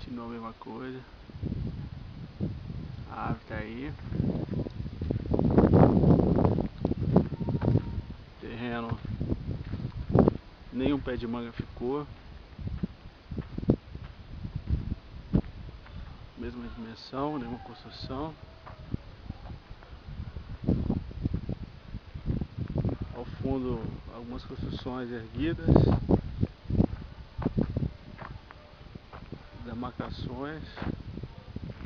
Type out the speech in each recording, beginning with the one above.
De novo a mesma coisa. A árvore tá aí. Terreno, nenhum pé de manga ficou. Mesma dimensão, nenhuma construção. Ao fundo, algumas construções erguidas, demarcações.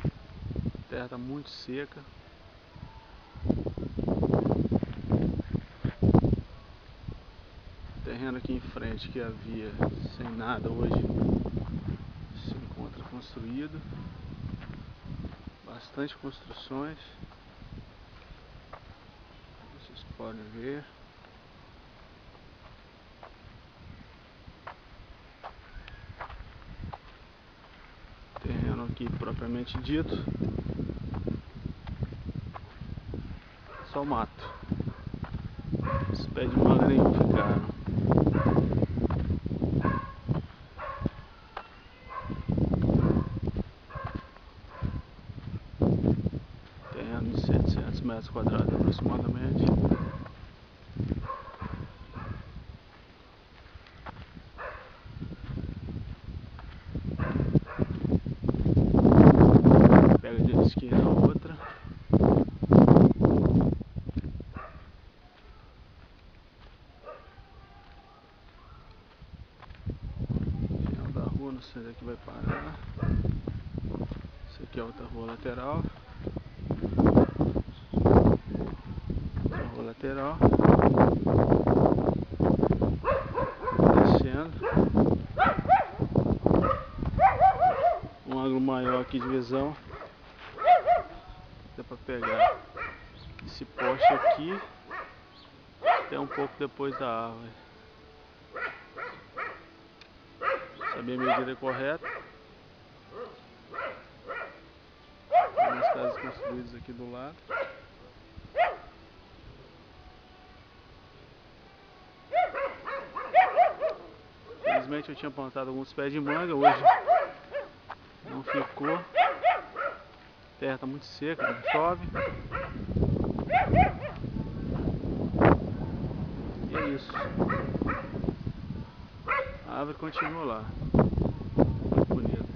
A terra está muito seca. O terreno aqui em frente que havia sem nada hoje se encontra construído. Bastante construções. Vocês podem ver. Terreno aqui propriamente dito, só mato. Os pés de manga nenhum ficaram. Terreno de 700 metros quadrados aproximadamente. Pega de uma esquina a outra. Final da rua, não sei onde é que vai parar. Essa aqui é outra rua lateral. Outra rua lateral. Descendo. Um ângulo maior aqui de visão. Dá pra pegar esse poste aqui até um pouco depois da árvore. Saber a medida correta. Algumas casas construídas aqui do lado. Infelizmente eu tinha plantado alguns pés de manga, hoje não ficou. A terra está muito seca, não chove. E é isso. A árvore continua lá. Muito bonita.